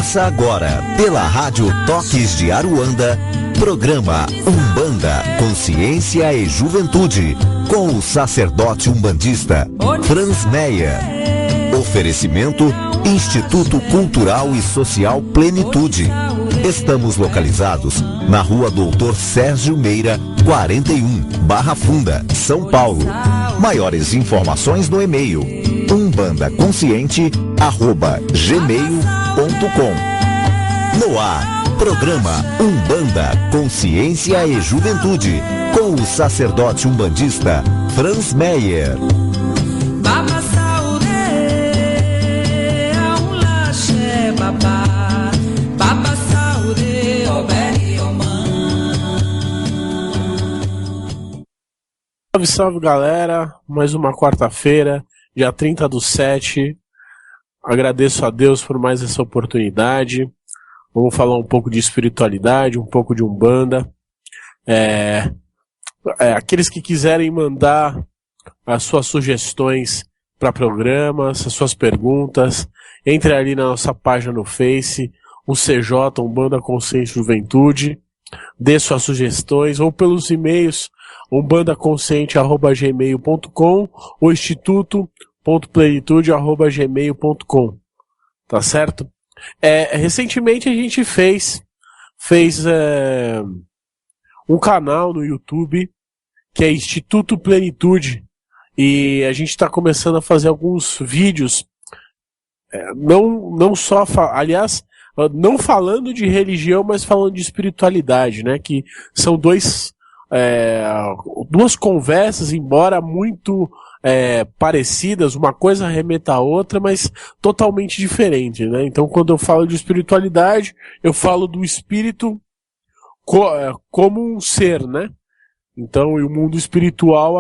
Começa agora, pela Rádio Toques de Aruanda, programa Umbanda, Consciência e Juventude, com o sacerdote umbandista Franz Meyer. Oferecimento Instituto Cultural e Social Plenitude. Estamos localizados na Rua Doutor Sérgio Meira, 41, Barra Funda, São Paulo. Maiores informações no e-mail umbandaconsciente@gmail.com. No ar, programa Umbanda, Consciência e Juventude, com o sacerdote umbandista Franz Meyer. Salve, salve galera, mais uma quarta-feira, dia 30/7, agradeço a Deus por mais essa oportunidade. Vamos falar um pouco de espiritualidade, um pouco de Umbanda. Aqueles que quiserem mandar as suas sugestões para programas, as suas perguntas, entre ali na nossa página no Face, o CJ, Umbanda Consciência e Juventude, dê suas sugestões, ou pelos e-mails umbandaconsciente@gmail.com ou instituto.plenitude@gmail.com, tá certo? Recentemente a gente fez um canal no YouTube que é Instituto Plenitude, e a gente está começando a fazer alguns vídeos, não só, aliás, não falando de religião, mas falando de espiritualidade, né? Que são duas conversas, embora muito parecidas, uma coisa remeta à outra, mas totalmente diferente, né? Então, quando eu falo de espiritualidade, eu falo do espírito como um ser, né? Então, e o mundo espiritual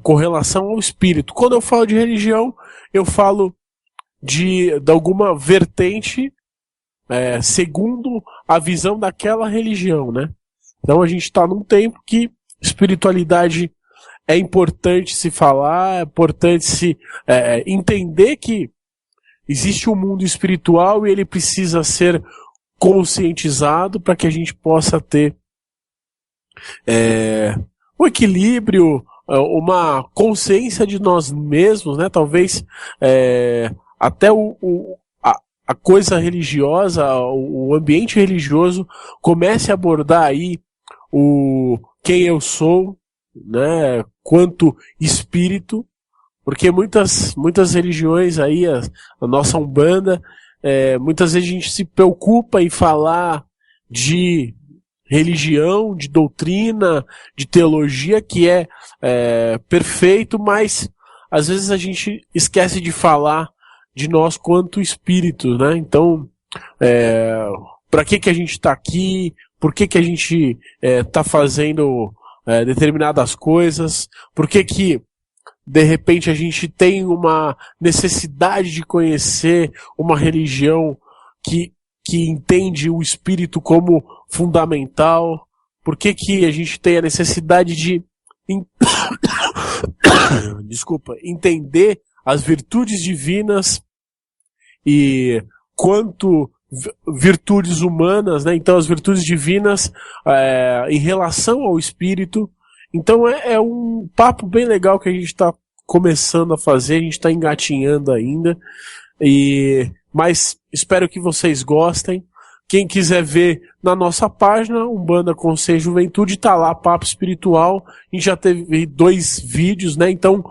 com relação ao espírito. Quando eu falo de religião, eu falo de alguma vertente segundo a visão daquela religião, né? Então a gente está num tempo que espiritualidade é importante se falar, é importante se entender que existe um mundo espiritual e ele precisa ser conscientizado para que a gente possa ter um equilíbrio, uma consciência de nós mesmos, né? Talvez até a coisa religiosa, o ambiente religioso comece a abordar aí quem eu sou, né, quanto espírito, porque muitas religiões aí, a nossa Umbanda, muitas vezes a gente se preocupa em falar de religião, de doutrina, de teologia, que é perfeito, mas às vezes a gente esquece de falar de nós quanto espíritos, né? Então, para que a gente está aqui? Por que a gente está fazendo determinadas coisas? Por que de repente a gente tem uma necessidade de conhecer uma religião que entende o espírito como fundamental? Por que a gente tem a necessidade de entender as virtudes divinas e quanto virtudes humanas, né? Então as virtudes divinas em relação ao espírito. Então é um papo bem legal que a gente está começando a fazer, a gente está engatinhando ainda, mas espero que vocês gostem. Quem quiser ver na nossa página, Umbanda Consciência e Juventude, tá lá, Papo Espiritual. A gente já teve 2 vídeos, né? Então,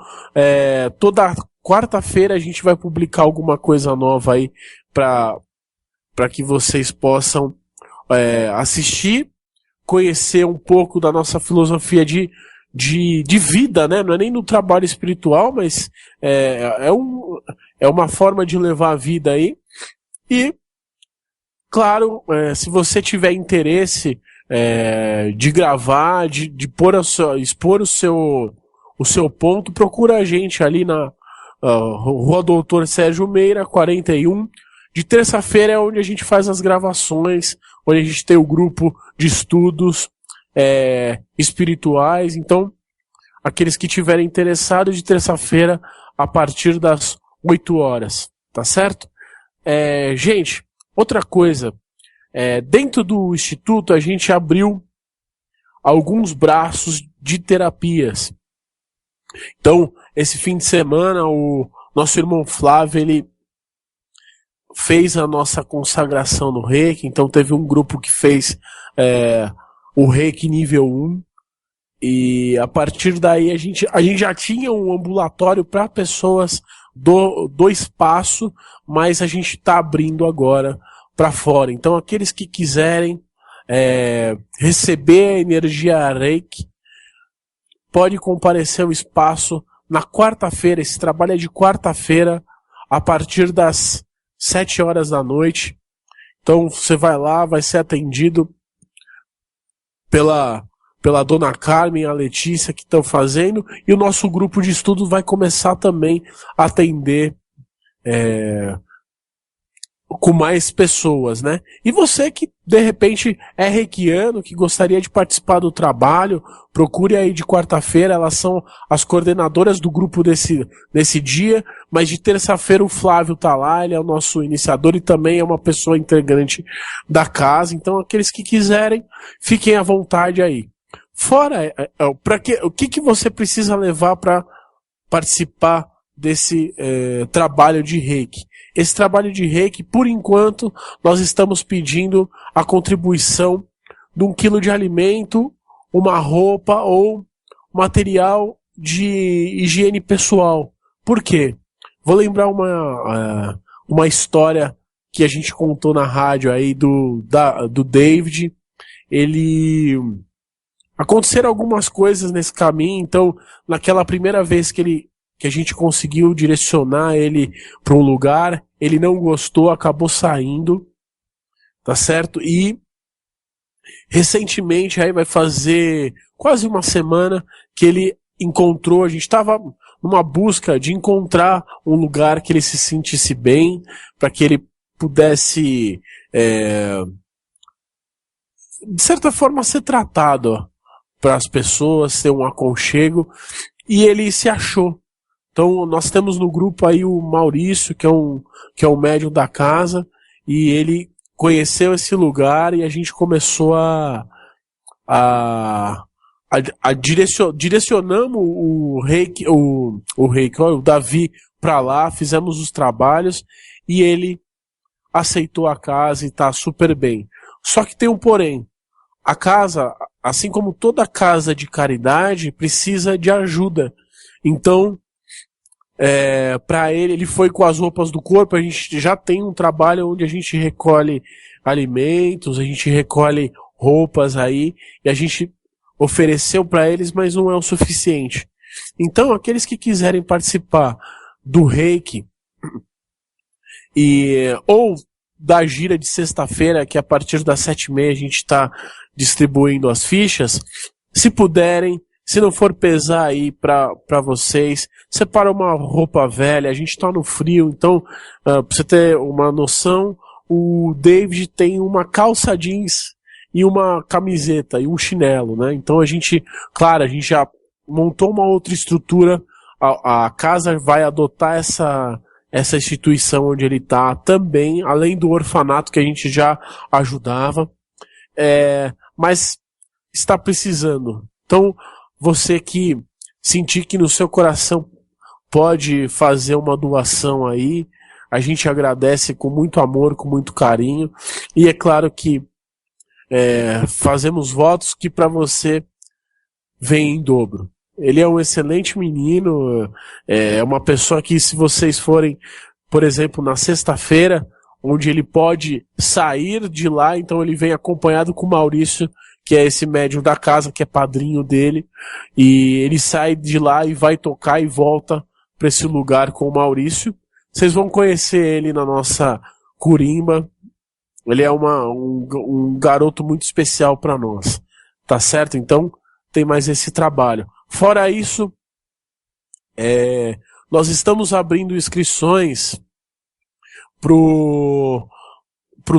toda quarta-feira a gente vai publicar alguma coisa nova aí para que vocês possam assistir, conhecer um pouco da nossa filosofia de vida, né? Não é nem no trabalho espiritual, mas é uma forma de levar a vida aí. E claro, se você tiver interesse de gravar, de expor o seu ponto, procura a gente ali na Rua Doutor Sérgio Meira, 41. De terça-feira é onde a gente faz as gravações, onde a gente tem o grupo de estudos espirituais. Então, aqueles que tiverem interessados, de terça-feira, a partir das 8 horas, tá certo? Gente, Outra coisa, dentro do Instituto a gente abriu alguns braços de terapias. Então, esse fim de semana, o nosso irmão Flávio, ele fez a nossa consagração no Reiki. Então teve um grupo que fez o Reiki nível 1. E a partir daí a gente já tinha um ambulatório para pessoas do espaço, mas a gente está abrindo agora para fora. Então aqueles que quiserem receber a energia Reiki, pode comparecer ao espaço na quarta-feira. Esse trabalho é de quarta-feira, a partir das 7 horas da noite. Então você vai lá, vai ser atendido pela dona Carmen e a Letícia, que estão fazendo, e o nosso grupo de estudo vai começar também a atender com mais pessoas, né? E você que de repente é reikiano, que gostaria de participar do trabalho, procure aí de quarta-feira. Elas são as coordenadoras do grupo desse dia, mas de terça-feira o Flávio tá lá, ele é o nosso iniciador e também é uma pessoa integrante da casa. Então aqueles que quiserem, fiquem à vontade aí. Fora, o que você precisa levar para participar desse trabalho de Reiki? Esse trabalho de Reiki, por enquanto, nós estamos pedindo a contribuição de 1 quilo de alimento, uma roupa ou material de higiene pessoal. Por quê? Vou lembrar uma história que a gente contou na rádio aí do David. Aconteceram algumas coisas nesse caminho. Então, naquela primeira vez que a gente conseguiu direcionar ele para um lugar, ele não gostou, acabou saindo, tá certo? E recentemente, aí vai fazer quase uma semana que ele encontrou, a gente estava numa busca de encontrar um lugar que ele se sentisse bem, para que ele pudesse, de certa forma, ser tratado para as pessoas, ter um aconchego, e ele se achou. Então nós temos no grupo aí o Maurício, que é um médium da casa, e ele conheceu esse lugar e a gente começou direcionamos o Davi para lá, fizemos os trabalhos e ele aceitou a casa e está super bem. Só que tem um porém. A casa, assim como toda casa de caridade, precisa de ajuda. Então, para ele foi com as roupas do corpo. A gente já tem um trabalho onde a gente recolhe alimentos, a gente recolhe roupas aí, e a gente ofereceu para eles, mas não é o suficiente. Então, aqueles que quiserem participar do Reiki ou da gira de sexta-feira, que a partir das 7h30 a gente está distribuindo as fichas, se puderem, se não for pesar aí para vocês, separa uma roupa velha. A gente está no frio, então, para você ter uma noção, o David tem uma calça jeans e uma camiseta e um chinelo, né? Então a gente já montou uma outra estrutura. A casa vai adotar essa instituição onde ele está também, além do orfanato que a gente já ajudava, mas está precisando. Então, você que sentir que no seu coração pode fazer uma doação aí, a gente agradece com muito amor, com muito carinho, e é claro que fazemos votos que para você vem em dobro. Ele é um excelente menino, é uma pessoa que, se vocês forem, por exemplo, na sexta-feira, onde ele pode sair de lá, então ele vem acompanhado com o Maurício, que é esse médium da casa, que é padrinho dele, e ele sai de lá e vai tocar e volta para esse lugar com o Maurício. Vocês vão conhecer ele na nossa Curimba. Ele é um garoto muito especial para nós, tá certo? Então tem mais esse trabalho. Fora isso, nós estamos abrindo inscrições pro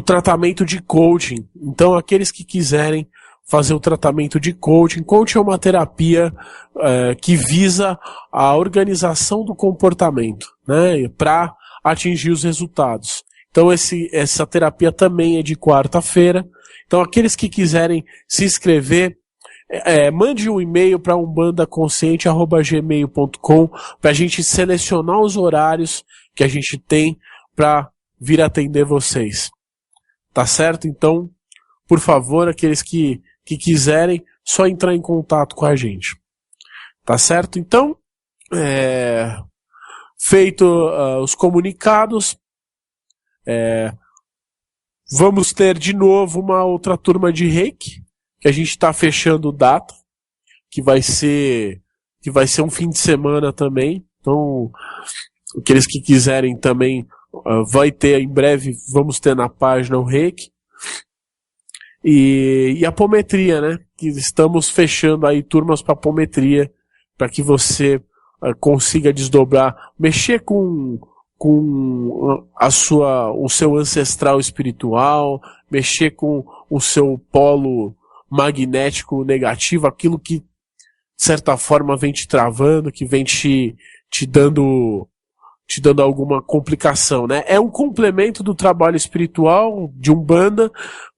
tratamento de coaching. Então, aqueles que quiserem fazer o tratamento de coaching. Coaching é uma terapia que visa a organização do comportamento, né, para atingir os resultados. Então essa terapia também é de quarta-feira. Então aqueles que quiserem se inscrever, mande um e-mail para umbandaconsciente@gmail.com para a gente selecionar os horários que a gente tem para vir atender vocês. Tá certo? Então, por favor, aqueles que quiserem, só entrar em contato com a gente. Tá certo? Então, feito os comunicados, vamos ter de novo uma outra turma de Reiki, que a gente está fechando data, que vai ser um fim de semana também. Então, aqueles que quiserem também, vai ter em breve, vamos ter na página o Reiki. E a apometria, né? Que estamos fechando aí turmas para apometria, para que você consiga desdobrar, mexer com o seu ancestral espiritual, mexer com o seu polo magnético negativo, aquilo que de certa forma vem te travando, que vem te dando alguma complicação, né? É um complemento do trabalho espiritual de Umbanda,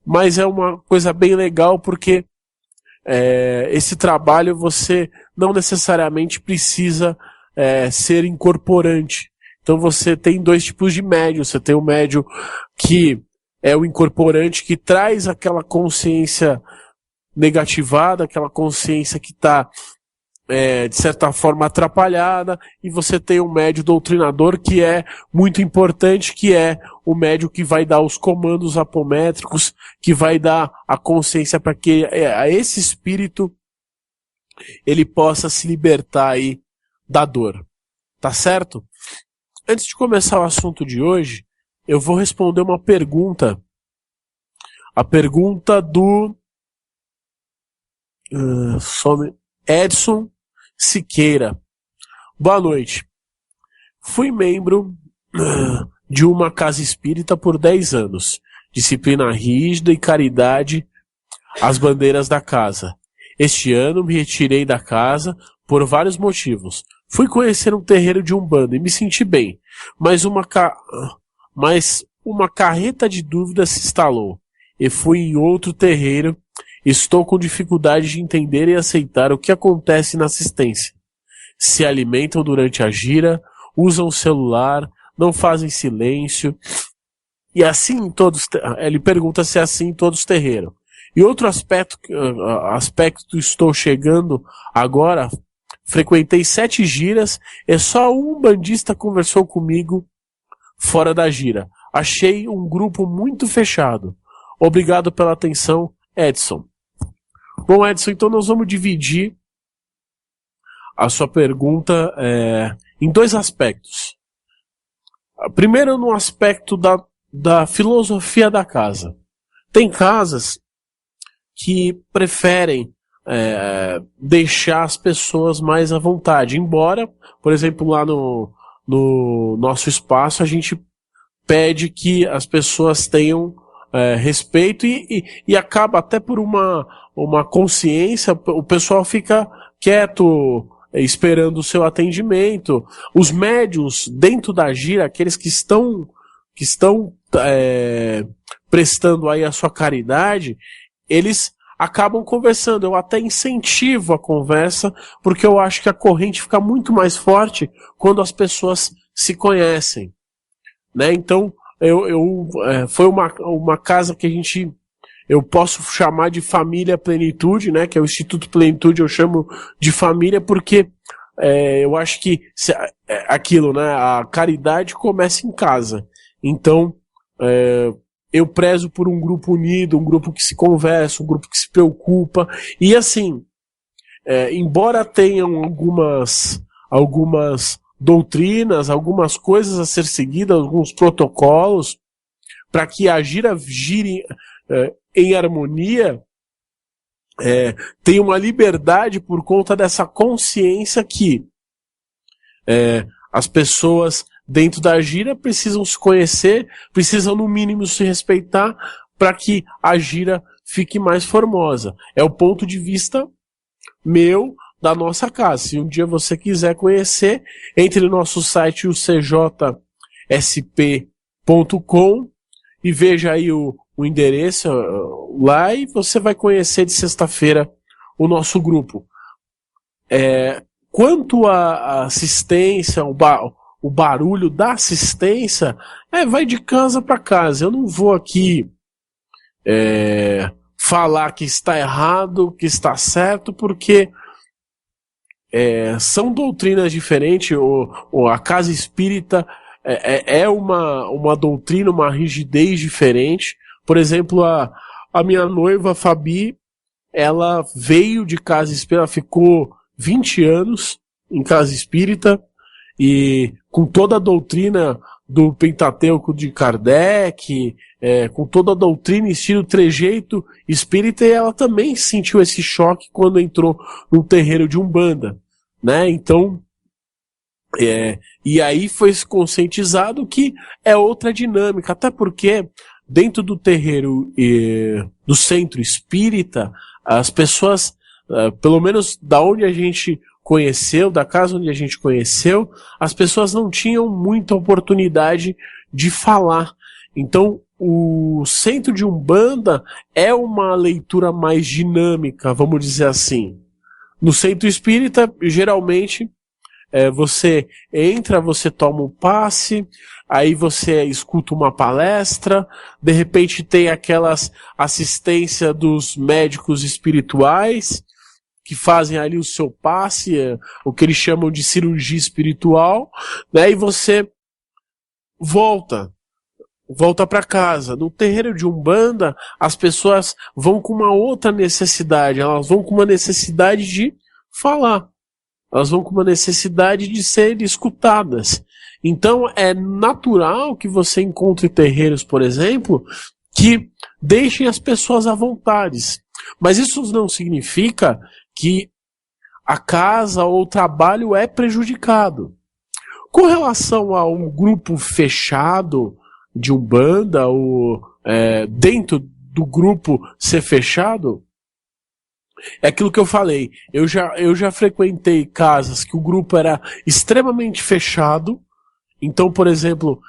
mas é uma coisa bem legal porque esse trabalho você não necessariamente precisa ser incorporante. Então você tem dois tipos de médium. Você tem o médium que é o incorporante, que traz aquela consciência negativada, aquela consciência que está de certa forma atrapalhada, e você tem um médium doutrinador que é muito importante, que é o médium que vai dar os comandos apométricos, que vai dar a consciência para que esse espírito ele possa se libertar aí da dor. Tá certo? Antes de começar o assunto de hoje, eu vou responder uma pergunta. A pergunta do Edson Siqueira. Boa noite. Fui membro de uma casa espírita por 10 anos. Disciplina rígida e caridade às bandeiras da casa. Este ano me retirei da casa por vários motivos. Fui conhecer um terreiro de Umbanda e me senti bem, mas uma carreta de dúvidas se instalou. E fui em outro terreiro. Estou com dificuldade de entender e aceitar o que acontece na assistência. Se alimentam durante a gira, usam o celular, não fazem silêncio. E assim em todos. Ele pergunta se é assim em todos os terreiros. E outro aspecto estou chegando agora. Frequentei 7 giras e só um bandista conversou comigo fora da gira. Achei um grupo muito fechado. Obrigado pela atenção, Edson. Bom, Edson, então nós vamos dividir a sua pergunta em 2 aspectos. Primeiro, no aspecto da filosofia da casa. Tem casas que preferem deixar as pessoas mais à vontade. Embora, por exemplo, lá no nosso espaço, a gente pede que as pessoas tenham respeito e acaba até por uma consciência, o pessoal fica quieto esperando o seu atendimento. Os médiuns dentro da gira, aqueles que estão prestando aí a sua caridade, eles acabam conversando. Eu até incentivo a conversa, porque eu acho que a corrente fica muito mais forte quando as pessoas se conhecem, né? Então, foi uma casa que eu posso chamar de família Plenitude, né? Que é o Instituto Plenitude, eu chamo de família porque eu acho que aquilo, né? A caridade começa em casa. Então, eu prezo por um grupo unido, um grupo que se conversa, um grupo que se preocupa. E assim, embora tenham algumas doutrinas, algumas coisas a ser seguidas, alguns protocolos, para que a gira gire em harmonia, tem uma liberdade por conta dessa consciência que as pessoas dentro da gira precisam se conhecer, precisam no mínimo se respeitar para que a gira fique mais formosa. É o ponto de vista meu, da nossa casa. Se um dia você quiser conhecer, entre no nosso site, o CJSP e veja aí o endereço lá e você vai conhecer de sexta-feira o nosso grupo. Quanto à assistência, o barulho da assistência, vai de casa para casa. Eu não vou aqui falar que está errado, que está certo, porque são doutrinas diferentes. A casa espírita é uma doutrina, uma rigidez diferente. Por exemplo, a minha noiva, Fabi, ela veio de casa espírita, ela ficou 20 anos em casa espírita, e com toda a doutrina do Pentateuco de Kardec, com toda a doutrina e estilo trejeito espírita, e ela também sentiu esse choque quando entrou no terreiro de Umbanda, né? Então, e aí foi conscientizado que é outra dinâmica, até porque dentro do terreiro do centro espírita, as pessoas, pelo menos da onde a gente conheceu, da casa onde a gente conheceu, as pessoas não tinham muita oportunidade de falar. Então, o centro de Umbanda é uma leitura mais dinâmica, vamos dizer assim. No centro espírita, geralmente, você entra, você toma um passe, aí você escuta uma palestra, de repente tem aquelas assistência dos médicos espirituais, que fazem ali o seu passe, o que eles chamam de cirurgia espiritual, né? E você volta para casa. No terreiro de Umbanda, as pessoas vão com uma outra necessidade, elas vão com uma necessidade de falar, elas vão com uma necessidade de serem escutadas. Então é natural que você encontre terreiros, por exemplo, que deixem as pessoas à vontade. Mas isso não significa que a casa ou o trabalho é prejudicado. Com relação a um grupo fechado de Umbanda, ou dentro do grupo ser fechado, é aquilo que eu falei. Eu já frequentei casas que o grupo era extremamente fechado. Então, por exemplo,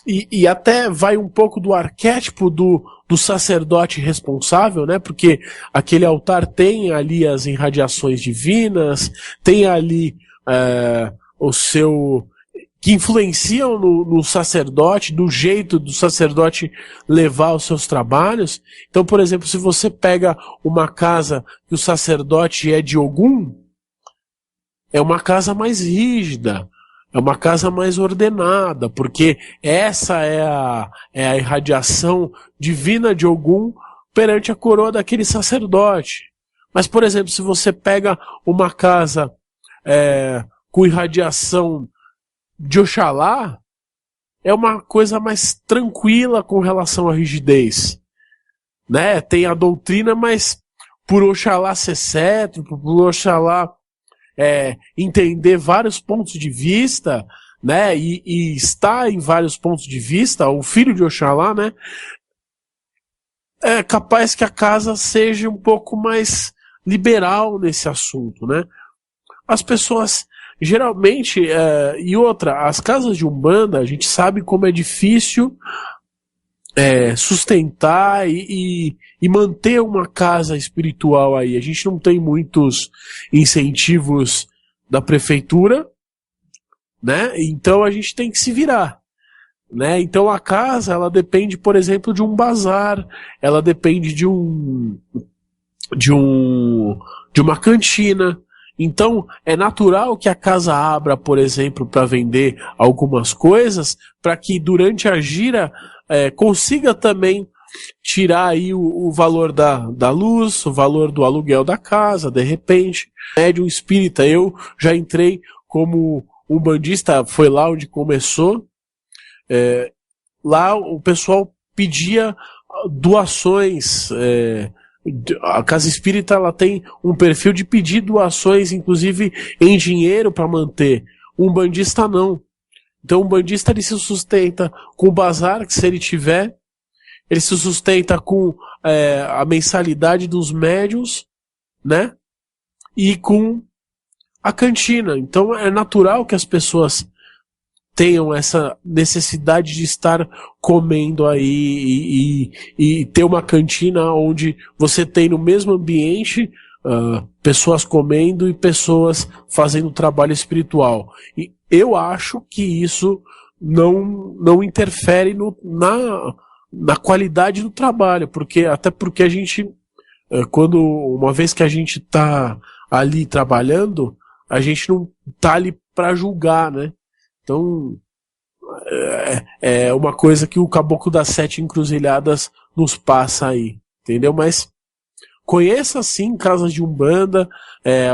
e até vai um pouco do arquétipo do sacerdote responsável, né? Porque aquele altar tem ali as irradiações divinas, tem ali o seu, que influenciam no sacerdote, do jeito do sacerdote levar os seus trabalhos. Então, por exemplo, se você pega uma casa que o sacerdote é de Ogum, é uma casa mais rígida, é uma casa mais ordenada, porque essa é a irradiação divina de Ogum perante a coroa daquele sacerdote. Mas, por exemplo, se você pega uma casa com irradiação de Oxalá, é uma coisa mais tranquila com relação à rigidez, né? Tem a doutrina, mas por Oxalá ser cétrico, por Oxalá entender vários pontos de vista, né? E estar em vários pontos de vista, o filho de Oxalá, né? É capaz que a casa seja um pouco mais liberal nesse assunto, né? As pessoas geralmente, e outra, as casas de Umbanda, a gente sabe como é difícil sustentar e manter uma casa espiritual aí. A gente não tem muitos incentivos da prefeitura, né? Então a gente tem que se virar, né? Então a casa, ela depende, por exemplo, de um bazar, ela depende de uma cantina. Então, é natural que a casa abra, por exemplo, para vender algumas coisas, para que durante a gira consiga também tirar aí o valor da luz, o valor do aluguel da casa, de repente. Médium espírita, eu já entrei como umbandista, foi lá onde começou. Lá o pessoal pedia doações. A casa espírita, ela tem um perfil de pedir doações, inclusive em dinheiro, para manter. Um umbandista não. Então o umbandista, ele se sustenta com o bazar, que se ele tiver, ele se sustenta com a mensalidade dos médiuns, né? E com a cantina. Então é natural que as pessoas tenham essa necessidade de estar comendo aí e ter uma cantina onde você tem no mesmo ambiente pessoas comendo e pessoas fazendo trabalho espiritual. E eu acho que isso não interfere na qualidade do trabalho, até porque a gente, uma vez que a gente está ali trabalhando, a gente não está ali para julgar, né? Então, é uma coisa que o Caboclo das Sete Encruzilhadas nos passa aí, entendeu? Mas conheça sim casas de Umbanda,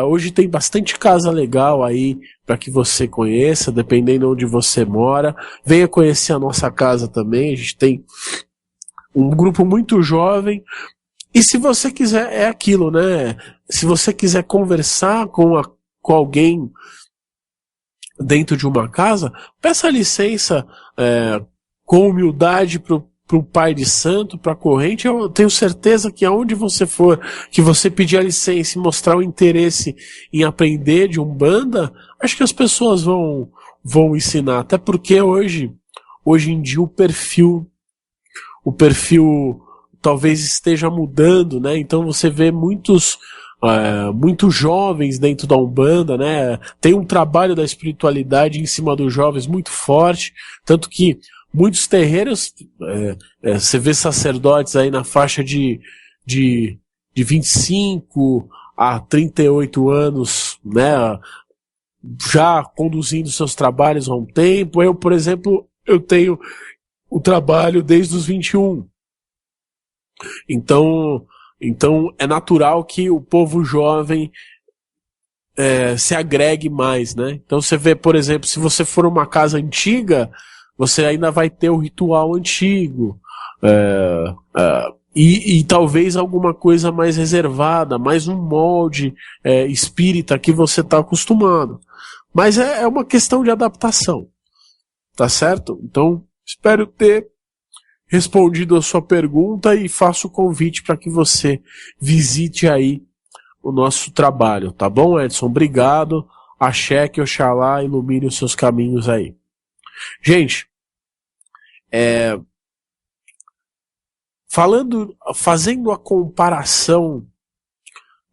hoje tem bastante casa legal aí para que você conheça, dependendo de onde você mora. Venha conhecer a nossa casa também, a gente tem um grupo muito jovem. E se você quiser, é aquilo, né? Se você quiser conversar com alguém dentro de uma casa, peça licença com humildade pro pai de santo, pra corrente. Eu tenho certeza que aonde você for, que você pedir a licença e mostrar o interesse em aprender de Umbanda, acho que as pessoas vão ensinar. Até porque hoje em dia o perfil talvez esteja mudando, né? Então você vê muitos jovens dentro da Umbanda, né? Tem um trabalho da espiritualidade em cima dos jovens muito forte, tanto que muitos terreiros, você vê sacerdotes aí na faixa de 25 a 38 anos, né? Já conduzindo seus trabalhos há um tempo. Eu, por exemplo, eu tenho o trabalho desde os 21. Então é natural que o povo jovem se agregue mais, né? Então você vê, por exemplo, se você for uma casa antiga, você ainda vai ter o ritual antigo, e talvez alguma coisa mais reservada, mais um molde espírita que você está acostumado. Mas é uma questão de adaptação, tá certo? Então, espero ter respondido a sua pergunta e faço o convite para que você visite aí o nosso trabalho, tá bom, Edson? Obrigado. Axé, que Oxalá ilumine os seus caminhos aí. Gente, fazendo a comparação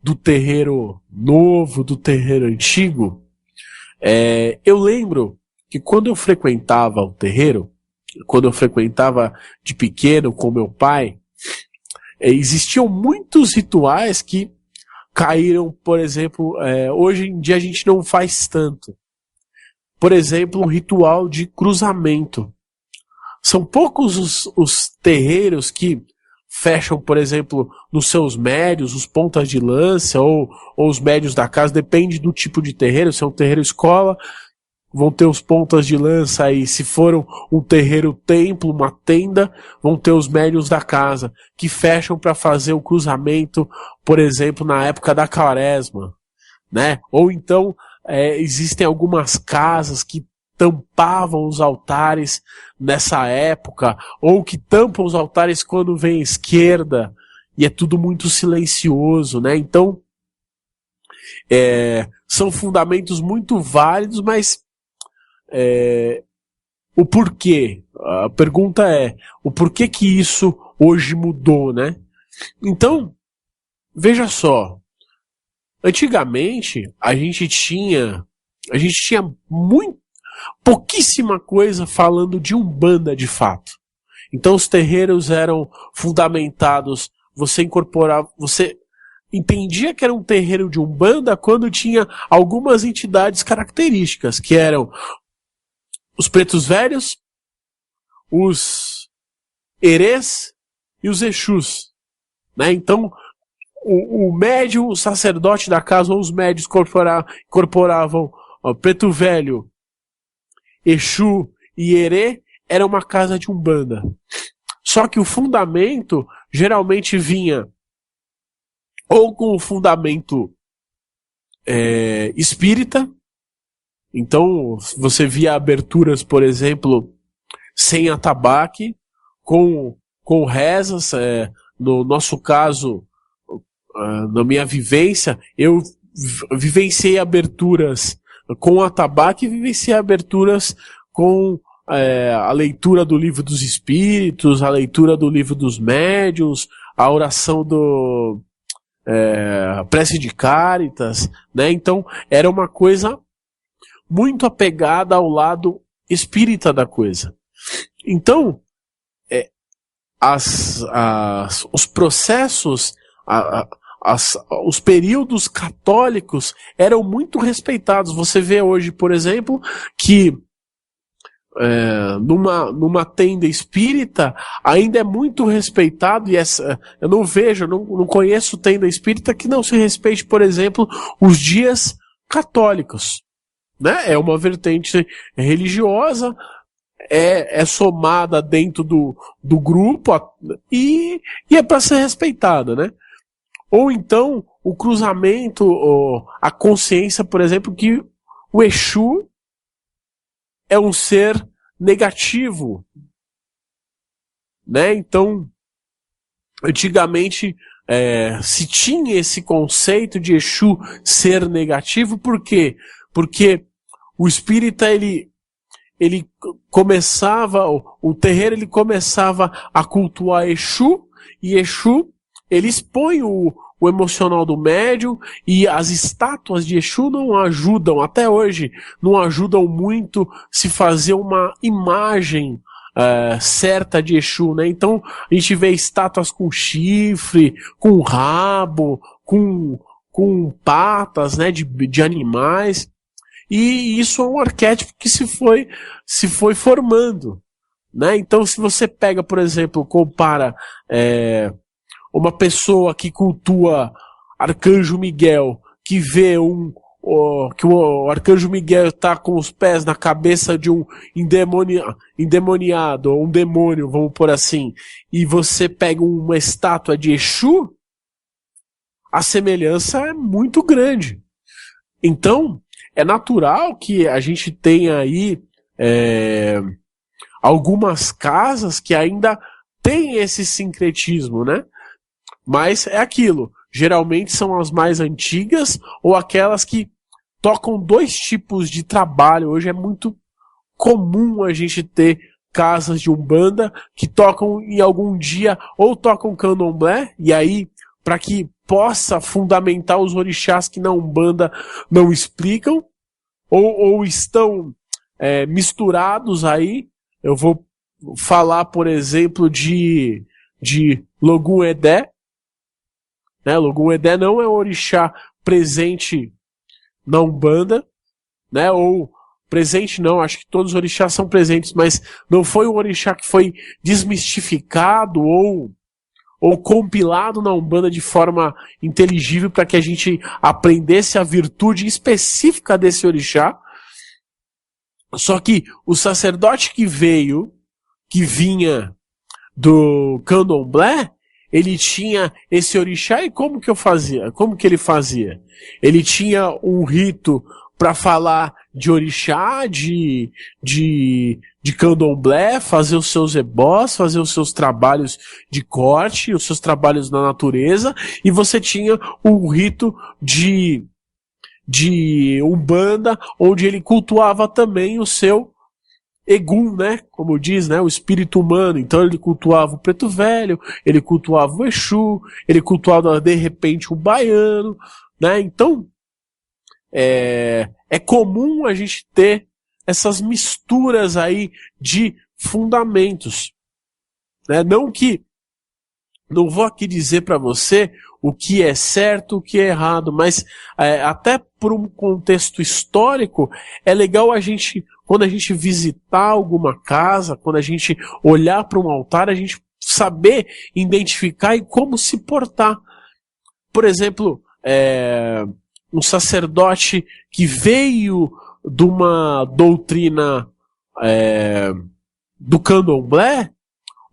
do terreiro novo, do terreiro antigo, eu lembro que quando eu frequentava o terreiro, quando eu frequentava de pequeno com meu pai, existiam muitos rituais que caíram, por exemplo, hoje em dia a gente não faz tanto. Por exemplo, um ritual de cruzamento. São poucos os terreiros que fecham, por exemplo, nos seus médios, os pontas de lança ou os médios da casa, depende do tipo de terreiro. Se é um terreiro escola, vão ter os pontas de lança aí. Se for um terreiro templo, uma tenda, vão ter os médios da casa, que fecham para fazer o cruzamento, por exemplo, na época da quaresma, né? Ou então, existem algumas casas que tampavam os altares nessa época, ou que tampam os altares quando vem a esquerda, e é tudo muito silencioso, né? Então, são fundamentos muito válidos, mas o porquê? A pergunta é, o porquê que isso hoje mudou, né? Então, veja só, antigamente a gente tinha pouquíssima coisa falando de Umbanda de fato. Então os terreiros eram fundamentados, você entendia que era um terreiro de Umbanda quando tinha algumas entidades características, que eram os pretos velhos, os erês e os exus, né? Então o médium, o sacerdote da casa ou os médios incorporavam preto velho, exu e erê, era uma casa de Umbanda. Só que o fundamento geralmente vinha ou com o fundamento espírita. Então você via aberturas, por exemplo, sem atabaque, com rezas. No nosso caso, na minha vivência, eu vivenciei aberturas com atabaque e vivenciei aberturas com a leitura do Livro dos Espíritos, a leitura do Livro dos Médiuns, a oração a prece de Cáritas, né? Então era uma coisa muito apegada ao lado espírita da coisa. Então os processos, os períodos católicos eram muito respeitados. Você vê hoje, por exemplo, que numa tenda espírita ainda é muito respeitado, e eu não conheço tenda espírita que não se respeite, por exemplo, os dias católicos, né? É uma vertente religiosa, é somada dentro do grupo e é para ser respeitada, né? Ou então o cruzamento, a consciência, por exemplo, que o Exu é um ser negativo, né? Então, antigamente se tinha esse conceito de Exu ser negativo. Por quê? Porque o espírita ele começava, o terreiro ele começava a cultuar Exu, e Exu ele expõe o emocional do médium, e as estátuas de Exu não ajudam, até hoje, não ajudam muito se fazer uma imagem certa de Exu, né? Então a gente vê estátuas com chifre, com rabo, com patas, né, de animais, e isso é um arquétipo que se foi formando, né? Então se você pega, por exemplo, compara uma pessoa que cultua Arcanjo Miguel, que vê que o Arcanjo Miguel está com os pés na cabeça de um endemoniado, ou um demônio, vamos por assim, e você pega uma estátua de Exu, a semelhança é muito grande. Então, é natural que a gente tenha aí algumas casas que ainda tem esse sincretismo, né? Mas é aquilo, geralmente são as mais antigas ou aquelas que tocam dois tipos de trabalho. Hoje é muito comum a gente ter casas de Umbanda que tocam em algum dia, ou tocam candomblé, e aí, para que possa fundamentar os orixás que na Umbanda não explicam, ou estão misturados aí. Eu vou falar, por exemplo, de Logum Edé, né? Logum Edé não é um orixá presente na Umbanda, né? Ou presente não, acho que todos os orixás são presentes, mas não foi um orixá que foi desmistificado ou compilado na Umbanda de forma inteligível para que a gente aprendesse a virtude específica desse orixá. Só que o sacerdote que vinha do candomblé, ele tinha esse orixá, e como que ele fazia? Ele tinha um rito para falar de orixá, de candomblé, fazer os seus ebós, fazer os seus trabalhos de corte, os seus trabalhos na natureza, e você tinha um rito de Umbanda, onde ele cultuava também o seu Egum, né? Como diz, né? O espírito humano. Então ele cultuava o Preto Velho, ele cultuava o Exu, ele cultuava de repente o baiano, né? Então é comum a gente ter essas misturas aí de fundamentos, né? Não vou aqui dizer para você o que é certo, o que é errado, mas até por um contexto histórico, é legal quando a gente visitar alguma casa, quando a gente olhar para um altar, a gente saber identificar e como se portar. Por exemplo, um sacerdote que veio de uma doutrina do candomblé,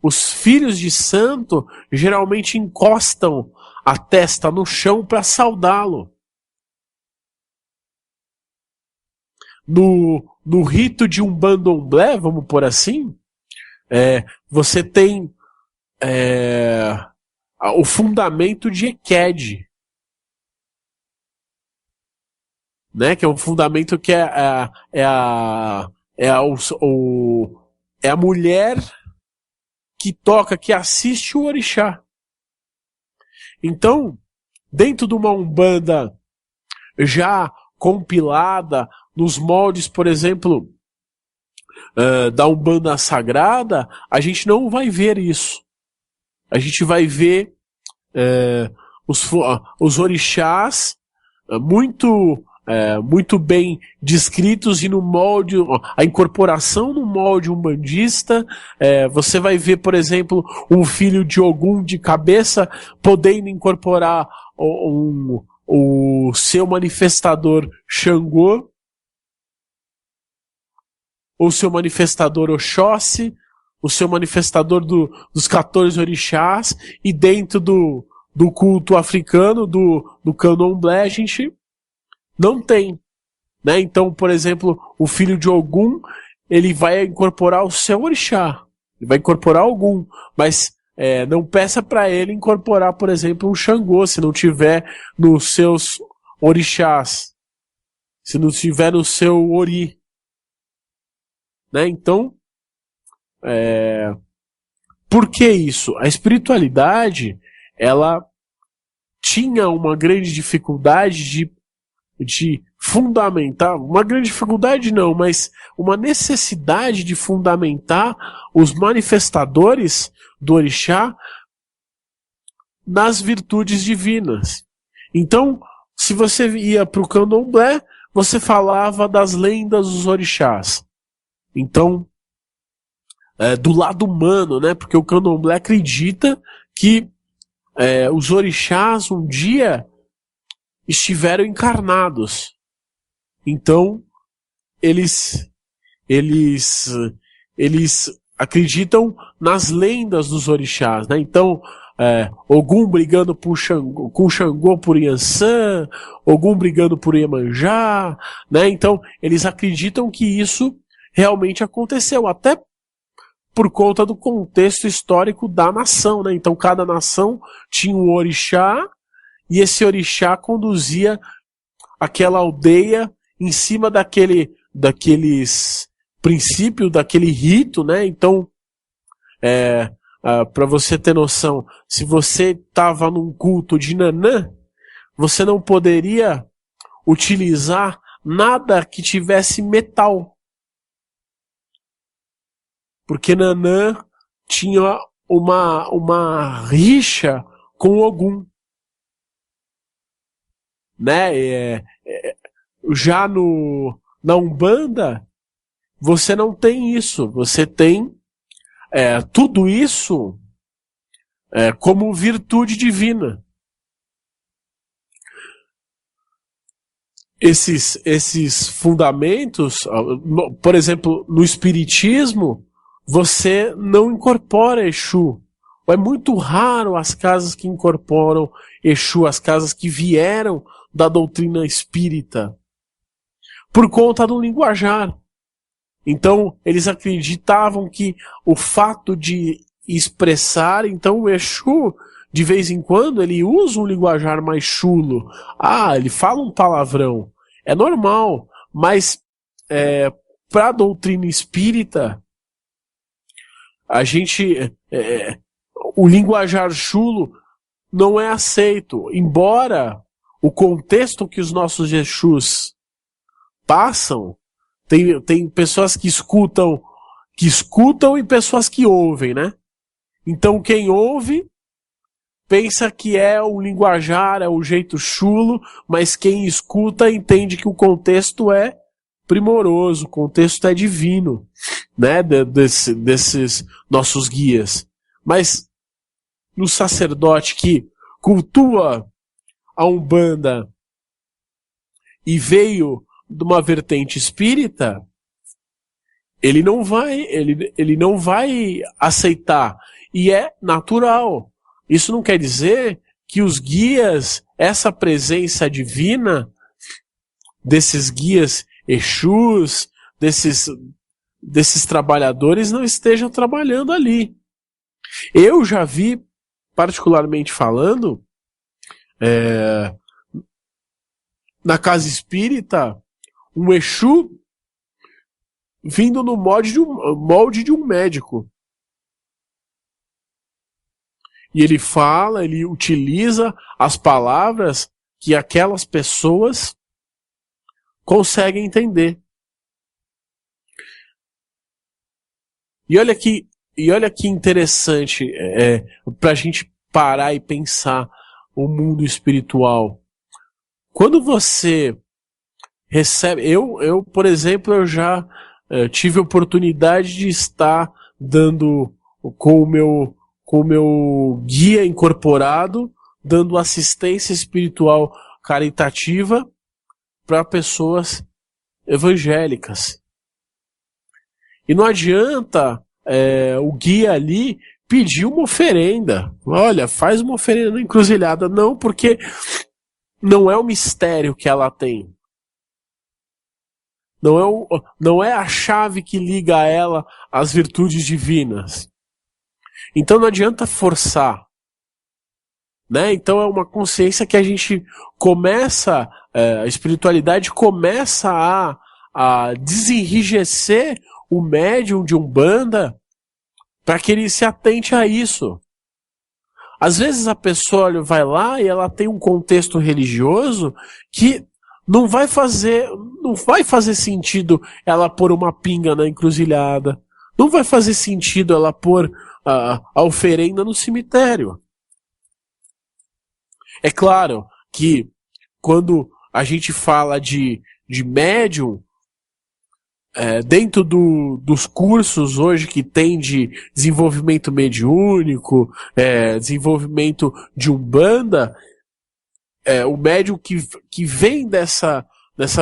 os filhos de santo geralmente encostam a testa no chão para saudá-lo. No rito de Umbandomblé, vamos por assim, você tem o fundamento de Eked, né, que é um fundamento que é é a mulher que toca, que assiste o orixá. Então, dentro de uma umbanda já compilada nos moldes, por exemplo, da umbanda sagrada, a gente não vai ver isso. A gente vai ver os orixás muito bem descritos e no molde, a incorporação no molde umbandista. Você vai ver, por exemplo, um filho de Ogum de cabeça podendo incorporar o seu manifestador Xangô, ou seu manifestador Oxóssi, o seu manifestador dos 14 orixás, e dentro do culto africano, do candomblé, a gente não tem, né? Então, por exemplo, o filho de Ogum, ele vai incorporar o seu orixá, ele vai incorporar Ogum, mas não peça para ele incorporar, por exemplo, um Xangô, se não tiver nos seus orixás, se não tiver no seu ori, né? Então, por que isso? A espiritualidade, ela tinha uma grande dificuldade de fundamentar, uma grande dificuldade não, mas uma necessidade de fundamentar os manifestadores do orixá nas virtudes divinas. Então, se você ia para o candomblé, você falava das lendas dos orixás. Então, do lado humano, né? Porque o candomblé acredita que os orixás um dia estiveram encarnados. Então, eles acreditam nas lendas dos orixás, né? Então, Ogum brigando com Xangô por Yansan, Ogum brigando por Iemanjá, né? Então, eles acreditam que isso realmente aconteceu, até por conta do contexto histórico da nação, né? Então, cada nação tinha um orixá, e esse orixá conduzia aquela aldeia em cima daqueles princípios, daquele rito, né? Então, para você ter noção, se você estava num culto de Nanã, você não poderia utilizar nada que tivesse metal. Porque Nanã tinha uma rixa com Ogum. Né? Já na Umbanda, você não tem isso. Você tem tudo isso como virtude divina. Esses fundamentos, por exemplo, no Espiritismo, você não incorpora Exu. É muito raro as casas que incorporam Exu, as casas que vieram da doutrina espírita, por conta do linguajar. Então, eles acreditavam que o fato de expressar, então o Exu, de vez em quando, ele usa um linguajar mais chulo. Ele fala um palavrão. É normal, mas para a doutrina espírita, o linguajar chulo não é aceito, embora o contexto que os nossos Exus passam, tem pessoas que escutam e pessoas que ouvem, né? Então quem ouve pensa que é o linguajar, é o jeito chulo, mas quem escuta entende que o contexto é primoroso, o contexto é divino, né? Desses nossos guias. Mas no sacerdote que cultua a Umbanda e veio de uma vertente espírita, ele não vai aceitar. E é natural. Isso não quer dizer que os guias, essa presença divina desses guias Exus, desses trabalhadores não estejam trabalhando ali. Eu já vi, particularmente falando, na casa espírita, um Exu vindo no molde de um médico. E ele fala, ele utiliza as palavras que aquelas pessoas conseguem entender. E olha que interessante para a gente parar e pensar o mundo espiritual. Quando você recebe... Eu por exemplo, eu já tive a oportunidade de estar dando com o meu guia incorporado, dando assistência espiritual caritativa para pessoas evangélicas. E não adianta o guia ali pedir uma oferenda. Olha, faz uma oferenda na encruzilhada. Não, porque não é o mistério que ela tem. Não é a chave que liga a ela às virtudes divinas. Então não adianta forçar. Né? Então é uma consciência que a gente começa, a espiritualidade começa a desenrijecer o médium de Umbanda para que ele se atente a isso. Às vezes a pessoa vai lá e ela tem um contexto religioso que não vai fazer sentido ela pôr uma pinga na encruzilhada. Não vai fazer sentido ela pôr a oferenda no cemitério. É claro que quando a gente fala de médium, dentro dos cursos hoje que tem de desenvolvimento mediúnico, desenvolvimento de Umbanda, o médium que vem dessa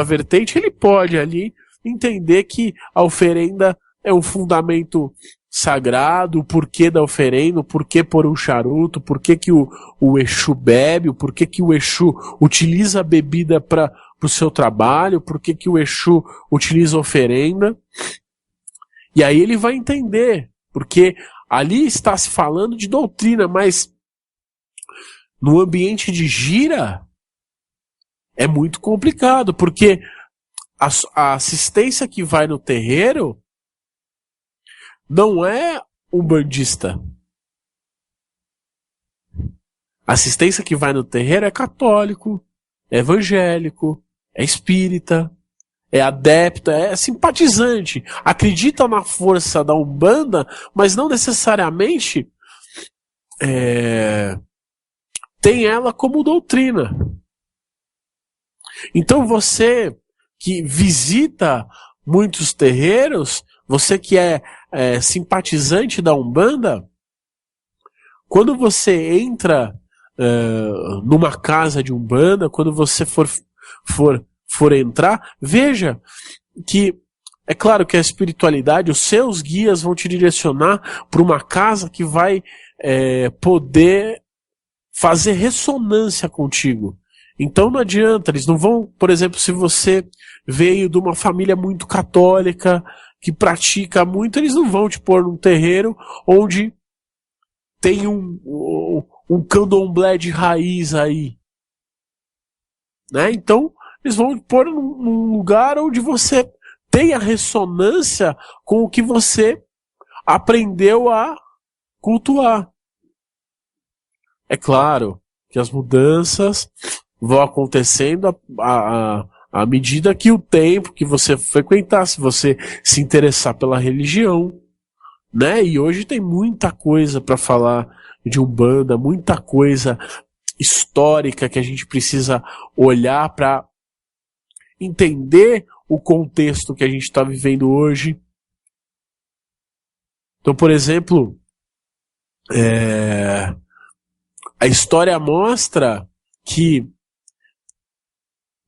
vertente, ele pode ali entender que a oferenda é um fundamento sagrado, o porquê da oferenda, o porquê pôr um charuto, o porquê que o Exu bebe, o porquê que o Exu utiliza a bebida para o seu trabalho, por que o Exu utiliza a oferenda. E aí ele vai entender, porque ali está se falando de doutrina, mas no ambiente de gira é muito complicado, porque a assistência que vai no terreiro não é umbandista. A assistência que vai no terreiro é católico, é evangélico, é espírita, é adepto, é simpatizante. Acredita na força da Umbanda, mas não necessariamente tem ela como doutrina. Então você que visita muitos terreiros, você que é simpatizante da Umbanda, quando você entra numa casa de Umbanda, quando você for entrar, veja que é claro que a espiritualidade, os seus guias vão te direcionar para uma casa que vai poder fazer ressonância contigo. Então não adianta, eles não vão, por exemplo, se você veio de uma família muito católica, que pratica muito, eles não vão te pôr num terreiro onde tem um candomblé de raiz aí. Né? Então, eles vão te pôr num lugar onde você tenha ressonância com o que você aprendeu a cultuar. É claro que as mudanças vão acontecendo à medida que o tempo que você frequentar, se você se interessar pela religião, né? E hoje tem muita coisa para falar de Umbanda, muita coisa histórica que a gente precisa olhar para entender o contexto que a gente está vivendo hoje. Então, por exemplo, a história mostra que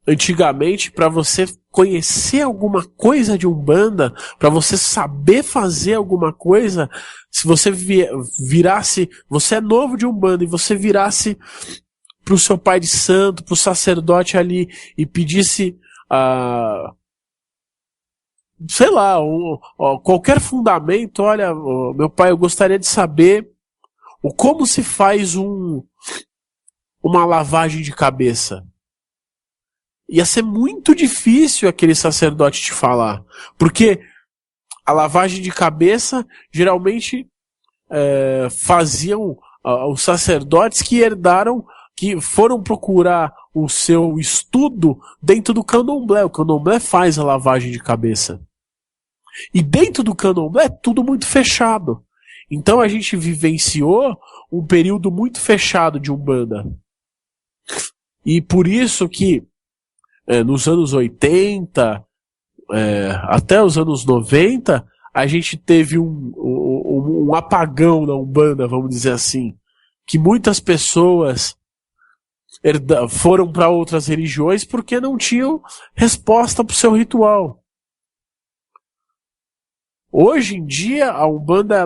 antigamente, para você conhecer alguma coisa de Umbanda, para você saber fazer alguma coisa, se você virasse, você é novo de Umbanda e você virasse para o seu pai de santo, para o sacerdote ali e pedisse sei lá, qualquer fundamento, olha, meu pai, eu gostaria de saber como se faz uma lavagem de cabeça. Ia ser muito difícil aquele sacerdote te falar, porque a lavagem de cabeça geralmente faziam os sacerdotes que herdaram, que foram procurar o seu estudo dentro do candomblé. O candomblé faz a lavagem de cabeça. E dentro do candomblé é tudo muito fechado. Então a gente vivenciou um período muito fechado de Umbanda. E por isso que nos anos 80, até os anos 90, a gente teve um apagão na Umbanda, vamos dizer assim. Que muitas pessoas foram para outras religiões porque não tinham resposta para o seu ritual. Hoje em dia, a Umbanda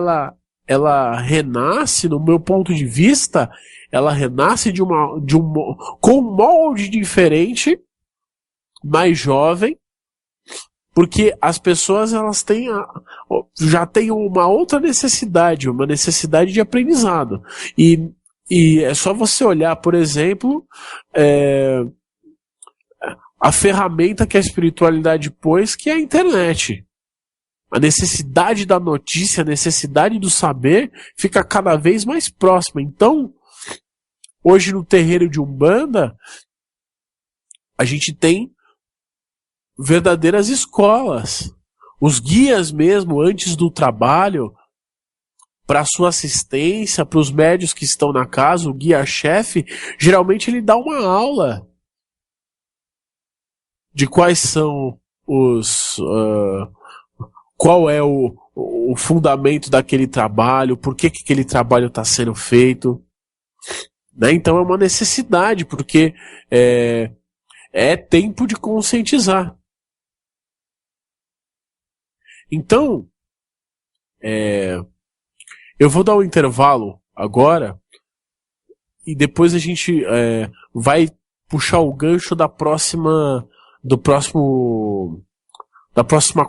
ela renasce, no meu ponto de vista, ela renasce com um molde diferente, mais jovem, porque as pessoas elas já têm uma outra necessidade, uma necessidade de aprendizado. E é só você olhar, por exemplo, a ferramenta que a espiritualidade pôs, que é a internet. A necessidade da notícia, a necessidade do saber fica cada vez mais próxima. Então, hoje no terreiro de Umbanda, a gente tem verdadeiras escolas. Os guias mesmo, antes do trabalho, para sua assistência, para os médios que estão na casa, o guia-chefe, geralmente ele dá uma aula de quais são qual é o fundamento daquele trabalho, por que aquele trabalho está sendo feito. Né? Então é uma necessidade, porque é tempo de conscientizar. Então, eu vou dar um intervalo agora e depois a gente vai puxar o gancho da próxima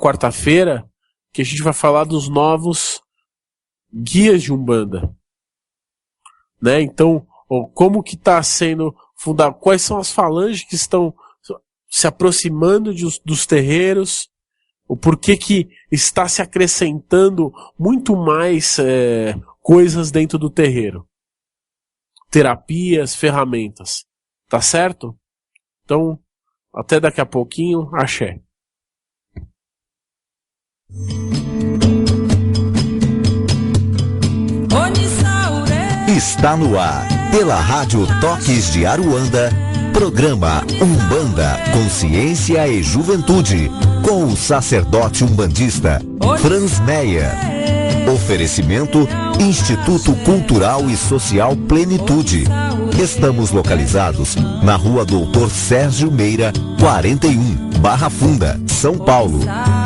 quarta-feira, que a gente vai falar dos novos guias de Umbanda. Né? Então, como que está sendo fundado, quais são as falanges que estão se aproximando dos terreiros, o porquê que está se acrescentando muito mais coisas dentro do terreiro. Terapias, ferramentas. Tá certo? Então, até daqui a pouquinho, axé. Está no ar, pela Rádio Toques de Aruanda, programa Umbanda, Consciência e Juventude, com o sacerdote umbandista Franz Meyer. Oferecimento Instituto Cultural e Social Plenitude. Estamos localizados na Rua Doutor Sérgio Meira, 41, Barra Funda, São Paulo.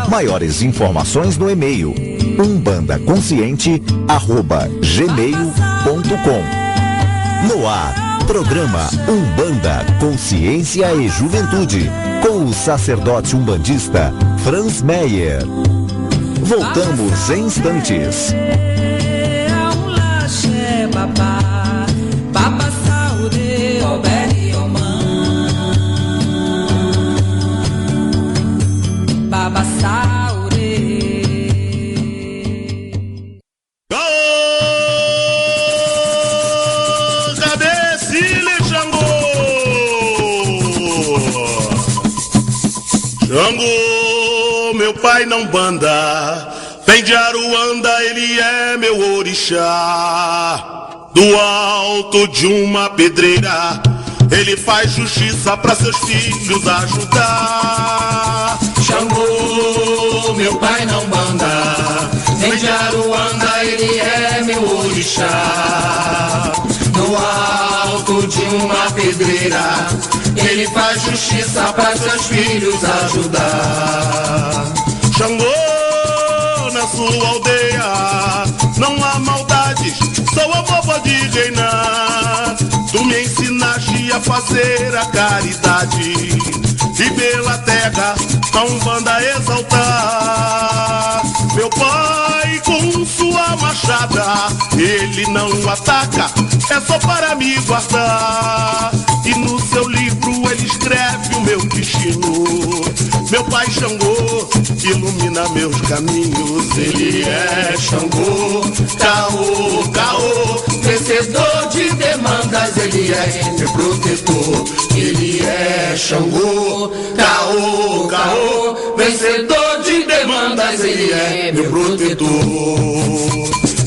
Maiores informações no e-mail umbandaconsciente@gmail.com. No ar, programa Umbanda, Consciência e Juventude, com o sacerdote umbandista Franz Meyer. Voltamos em instantes. Xangô, meu pai não banda, vem de Aruanda, ele é meu orixá. Do alto de uma pedreira, ele faz justiça pra seus filhos ajudar. Xangô, meu pai não banda, vem de Aruanda, ele é meu orixá. Do alto de uma pedreira, ele faz justiça para seus filhos ajudar. Xangô, na sua aldeia não há maldades, só o amor pode reinar. Tu me ensinaste a fazer a caridade e pela terra a Umbanda exaltar. Meu pai com sua machada, ele não ataca, é só para me guardar. E no seu livro ele escreve o meu destino. meu pai Xangô, ilumina meus caminhos. Ele é Xangô, caô, caô, vencedor de demandas. Ele é meu protetor. Ele é Xangô, caô, caô, vencedor de demandas. Ele é meu protetor.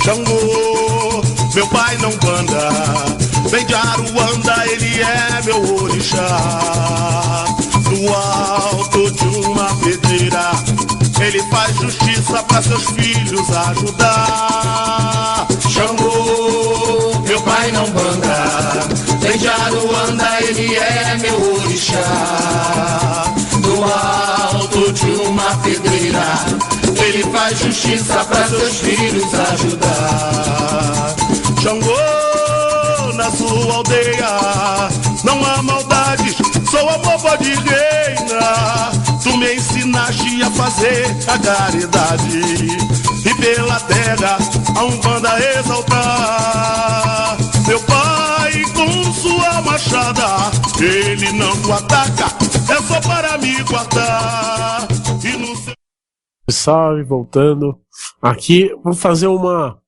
Xangô, meu pai não banda, vem de Aruanda, ele é meu orixá. Do alto de uma pedreira, ele faz justiça para seus filhos ajudar. Xangô, meu pai não banda, vem de Aruanda, ele é meu orixá. Do alto de uma pedreira, ele faz justiça para seus filhos ajudar. Xangô, na sua aldeia não há maldades, sou amor pode reina. Tu me ensinaste a fazer a caridade e pela terra a Umbanda exaltar. Meu pai com sua machada, ele não ataca, é só para me guardar. E no seu... Salve, voltando aqui, vou fazer uma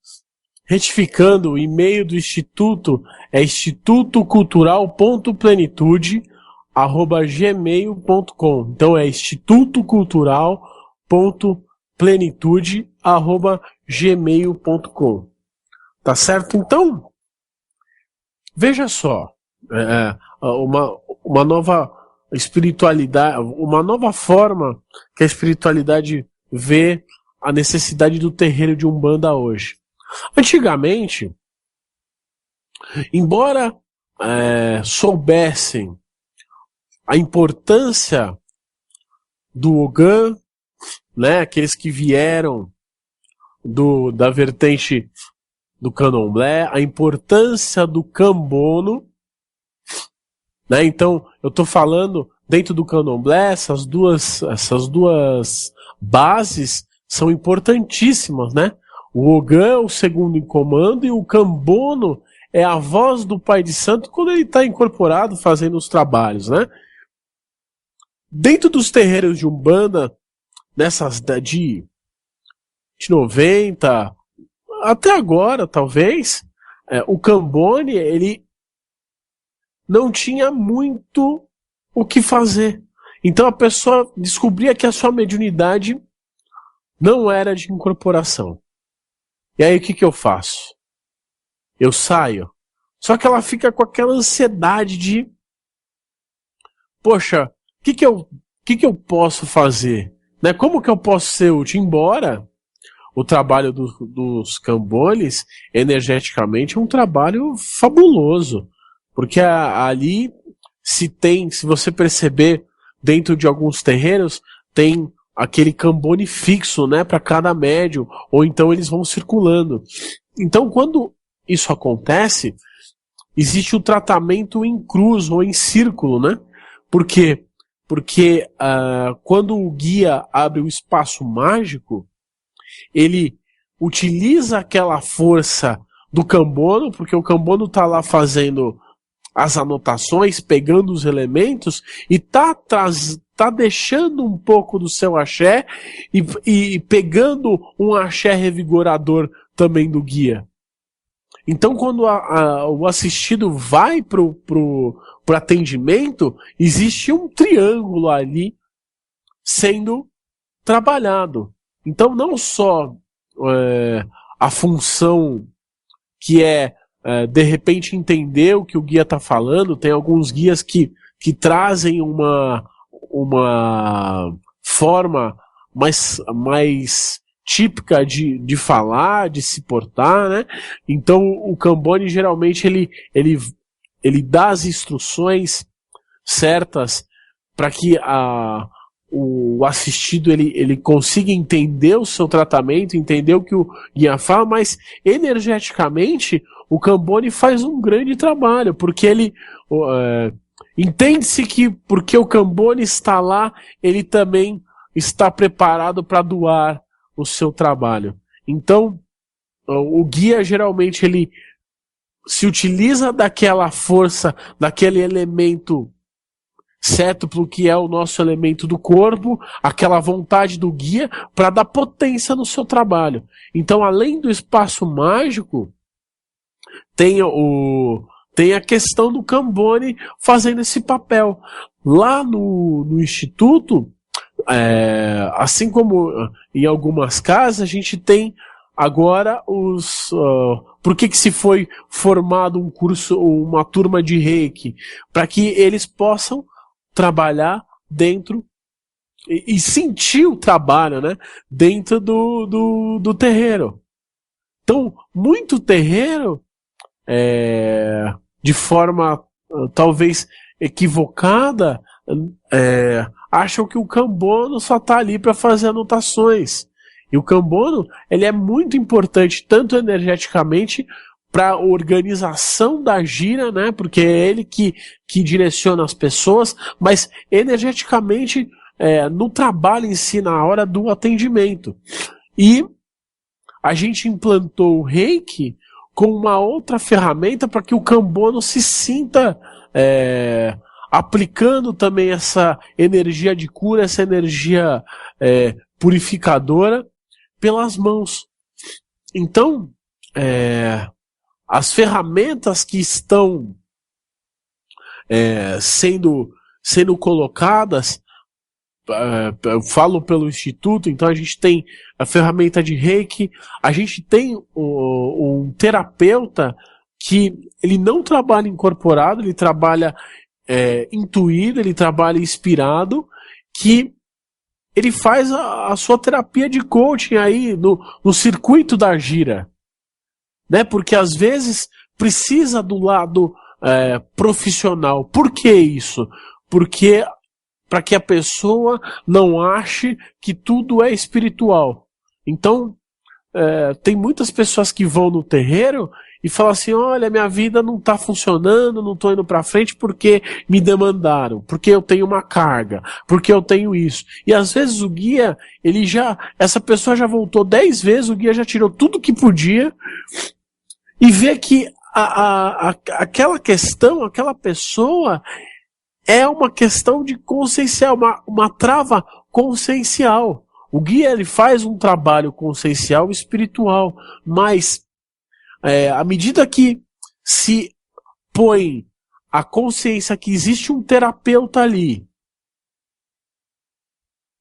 retificando o e-mail do Instituto, é institutocultural.plenitude@gmail.com. Então é institutocultural.plenitude@gmail.com. Tá certo? Então, veja só, uma nova espiritualidade, uma nova forma que a espiritualidade vê a necessidade do terreiro de Umbanda hoje. Antigamente, embora soubessem a importância do Ogã, né, aqueles que vieram da vertente do Candomblé, a importância do Cambono, né, então eu estou falando dentro do Candomblé, essas duas bases são importantíssimas, né? O Ogã é o segundo em comando e o Cambono é a voz do Pai de Santo quando ele está incorporado fazendo os trabalhos, né? Dentro dos terreiros de Umbanda, nessas de 90 até agora, talvez, o Cambone, ele não tinha muito o que fazer. Então a pessoa descobria que a sua mediunidade não era de incorporação. E aí o que eu faço? Eu saio. Só que ela fica com aquela ansiedade de, poxa, o que eu posso fazer? Né? Como que eu posso ser útil? Embora o trabalho dos Cambones, energeticamente, é um trabalho fabuloso. Porque ali, se você perceber, dentro de alguns terreiros, tem aquele Cambone fixo, né, para cada médium, ou então eles vão circulando. Então, quando isso acontece, existe o tratamento em cruz ou em círculo, né? Por quê? Porque quando o guia abre o espaço mágico, ele utiliza aquela força do Cambono, porque o Cambono está lá fazendo as anotações, pegando os elementos e tá deixando um pouco do seu axé e pegando um axé revigorador também do guia. Então, quando o assistido vai pro atendimento, existe um triângulo ali sendo trabalhado. Então, não só a função que de repente entender o que o guia está falando, tem alguns guias que trazem uma forma mais típica de falar, de se portar, né? Então o Cambone geralmente ele dá as instruções certas para que o assistido ele consiga entender o seu tratamento, entender o que o guia fala, mas energeticamente o Cambone faz um grande trabalho, porque ele entende-se que porque o Cambone está lá, ele também está preparado para doar o seu trabalho. Então, o guia geralmente ele se utiliza daquela força, daquele elemento sétuplo, que é o nosso elemento do corpo, aquela vontade do guia, para dar potência no seu trabalho. Então, além do espaço mágico, tem a questão do Cambone fazendo esse papel. Lá no Instituto, assim como em algumas casas, a gente tem agora por que se foi formado um curso, uma turma de Reiki? Para que eles possam trabalhar dentro e sentir o trabalho, né, dentro do terreiro. Então, muito terreiro, de forma talvez equivocada, acham que o Kambono só está ali para fazer anotações. E o Kambono, ele é muito importante, tanto energeticamente, para a organização da gira, né? Porque é ele que direciona as pessoas, mas energeticamente no trabalho em si, na hora do atendimento. E a gente implantou o Reiki com uma outra ferramenta para que o Kambono se sinta aplicando também essa energia de cura, essa energia purificadora pelas mãos. Então, as ferramentas que estão sendo colocadas, eu falo pelo Instituto, então a gente tem a ferramenta de Reiki, a gente tem um terapeuta que ele não trabalha incorporado, ele trabalha intuído, ele trabalha inspirado, que ele faz a sua terapia de coaching aí no circuito da gira, né? Porque às vezes precisa do lado profissional. Por que isso? Porque para que a pessoa não ache que tudo é espiritual. Então, tem muitas pessoas que vão no terreiro e falam assim: olha, minha vida não está funcionando, não estou indo para frente porque me demandaram, porque eu tenho uma carga, porque eu tenho isso. E às vezes o guia, essa pessoa já voltou 10 vezes, o guia já tirou tudo que podia e vê que aquela questão, aquela pessoa é uma questão de consciencial, uma trava consciencial. O guia, ele faz um trabalho consciencial espiritual, mas à medida que se põe a consciência que existe um terapeuta ali,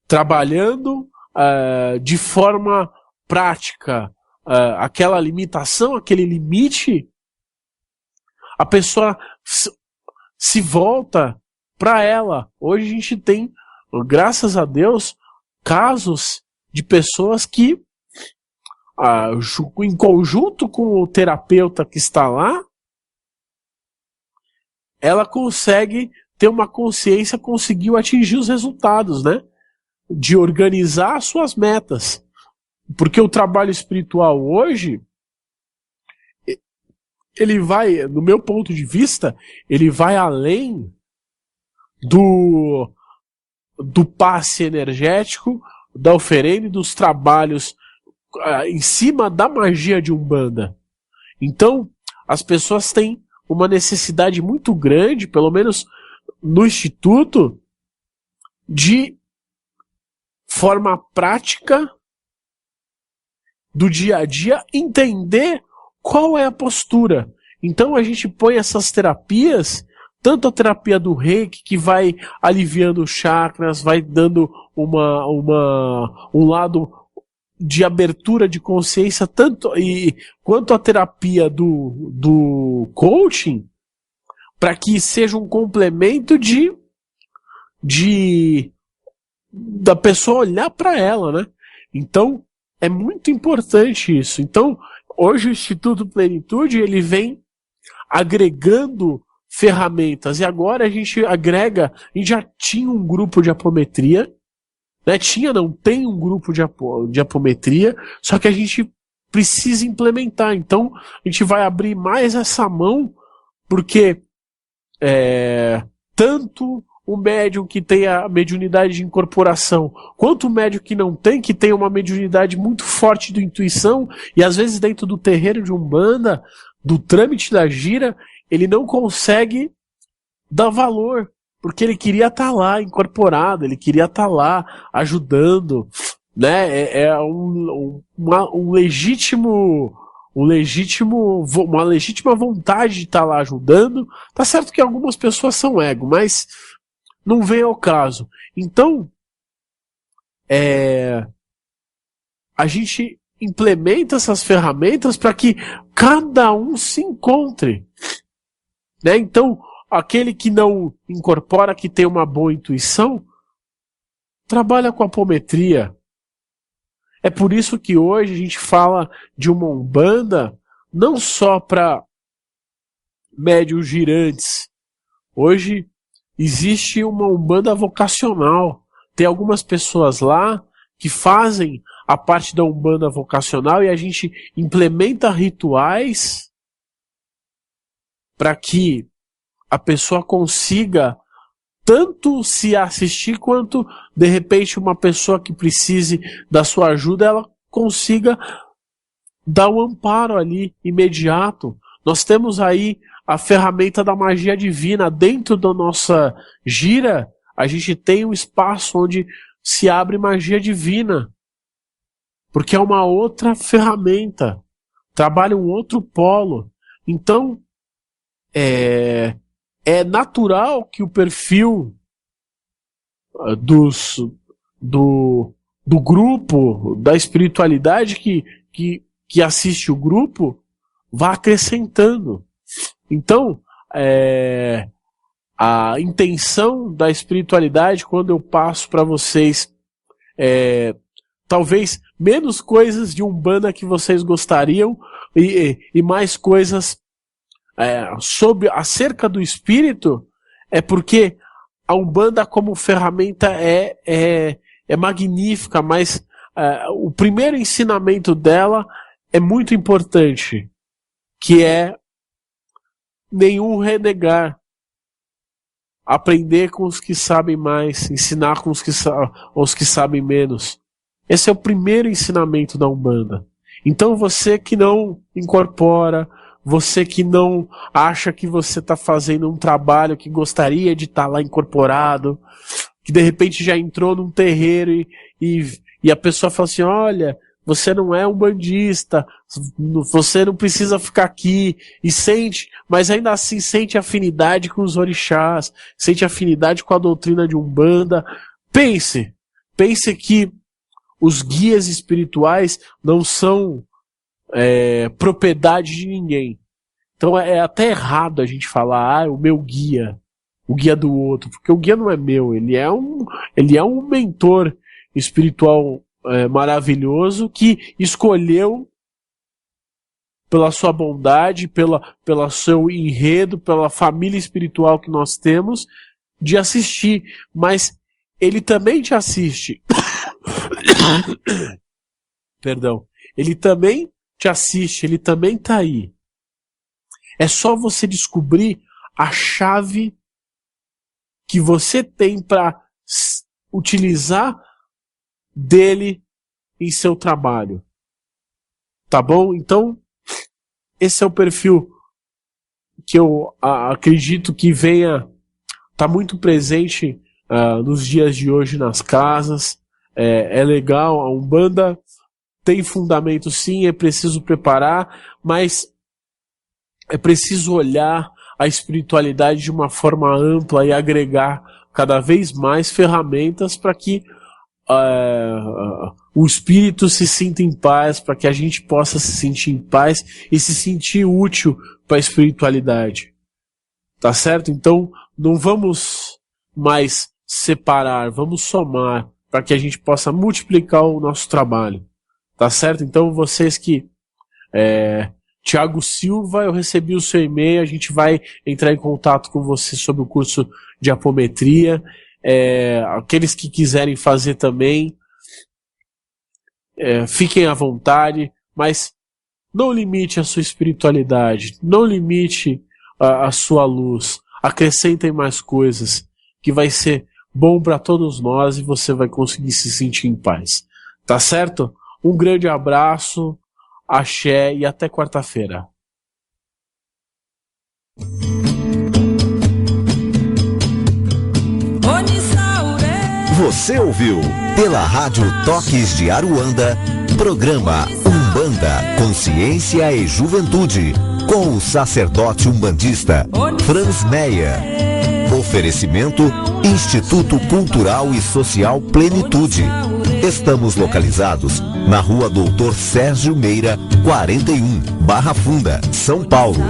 trabalhando de forma prática aquela limitação, aquele limite, a pessoa se volta para ela. Hoje a gente tem, graças a Deus, casos de pessoas que, em conjunto com o terapeuta que está lá, ela consegue ter uma consciência, conseguiu atingir os resultados, né? De organizar as suas metas. Porque o trabalho espiritual hoje, ele vai, no meu ponto de vista, ele vai além do passe energético, da oferenda e dos trabalhos em cima da magia de Umbanda. Então, as pessoas têm uma necessidade muito grande, pelo menos no Instituto, de forma prática do dia a dia, entender qual é a postura. Então a gente põe essas terapias, tanto a terapia do Reiki, que vai aliviando os chakras, vai dando um lado de abertura de consciência, quanto a terapia do coaching, para que seja um complemento da pessoa olhar para ela, né? Então é muito importante isso. Então hoje o Instituto Plenitude, ele vem agregando ferramentas, e agora a gente agrega, a gente já tinha um grupo de apometria, né? Tem um grupo de apometria, só que a gente precisa implementar. Então a gente vai abrir mais essa mão, porque tanto o médium que tem a mediunidade de incorporação, quanto o médium que não tem, que tem uma mediunidade muito forte de intuição, e às vezes dentro do terreiro de Umbanda, do trâmite da gira, ele não consegue dar valor, porque ele queria estar lá incorporado, ele queria estar lá ajudando, né? Uma legítima vontade de estar lá ajudando. Tá certo que algumas pessoas são ego, mas não vem ao caso. Então, a gente implementa essas ferramentas para que cada um se encontre, né? Então, aquele que não incorpora, que tem uma boa intuição, trabalha com apometria. É por isso que hoje a gente fala de uma umbanda não só para médiuns girantes. Hoje existe uma umbanda vocacional. Tem algumas pessoas lá que fazem a parte da umbanda vocacional e a gente implementa rituais para que a pessoa consiga tanto se assistir quanto, de repente, uma pessoa que precise da sua ajuda, ela consiga dar um amparo ali imediato. Nós temos aí a ferramenta da magia divina. Dentro da nossa gira, a gente tem um espaço onde se abre magia divina, porque é uma outra ferramenta, trabalha um outro polo. Então, é natural que o perfil do grupo, da espiritualidade que assiste o grupo, vá acrescentando. Então, a intenção da espiritualidade, quando eu passo para vocês, talvez menos coisas de Umbanda que vocês gostariam e mais coisas acerca do espírito, é porque a Umbanda como ferramenta é magnífica, mas o primeiro ensinamento dela é muito importante, que é nenhum renegar, aprender com os que sabem mais, ensinar com os que sabem menos. Esse é o primeiro ensinamento da Umbanda. Então você que não incorpora, você que não acha que você está fazendo um trabalho que gostaria de estar lá incorporado, que de repente já entrou num terreiro e a pessoa fala assim, olha, você não é umbandista, você não precisa ficar aqui, e sente, mas ainda assim sente afinidade com os orixás, sente afinidade com a doutrina de Umbanda. Pense que os guias espirituais não são propriedade de ninguém. Então é até errado a gente falar, o meu guia, o guia do outro, porque o guia não é meu, ele é um mentor espiritual maravilhoso que escolheu pela sua bondade, pelo seu enredo, pela família espiritual que nós temos, de assistir, mas ele também te assiste. Perdão. Ele também te assiste, ele também está aí. É só você descobrir a chave que você tem para utilizar dele em seu trabalho. Tá bom? Então, esse é o perfil que eu acredito que venha tá muito presente nos dias de hoje nas casas. É legal, a Umbanda tem fundamento sim, é preciso preparar, mas é preciso olhar a espiritualidade de uma forma ampla e agregar cada vez mais ferramentas para que o espírito se sinta em paz, para que a gente possa se sentir em paz e se sentir útil para a espiritualidade. Tá certo? Então, não vamos mais separar, vamos somar para que a gente possa multiplicar o nosso trabalho. Tá certo? Então, vocês que... Tiago Silva, eu recebi o seu e-mail, a gente vai entrar em contato com você sobre o curso de apometria. Aqueles que quiserem fazer também, fiquem à vontade, mas não limite a sua espiritualidade, não limite a sua luz, acrescentem mais coisas, que vai ser bom para todos nós e você vai conseguir se sentir em paz. Tá certo? Um grande abraço, axé e até quarta-feira. Você ouviu pela Rádio Toques de Aruanda, programa Umbanda, Consciência e Juventude, com o sacerdote umbandista Franz Meyer. Oferecimento Instituto Cultural e Social Plenitude. Estamos localizados na Rua Doutor Sérgio Meira, 41, Barra Funda, São Paulo.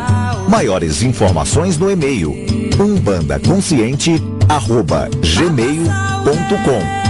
Maiores informações no e-mail umbandaconsciente@gmail.com.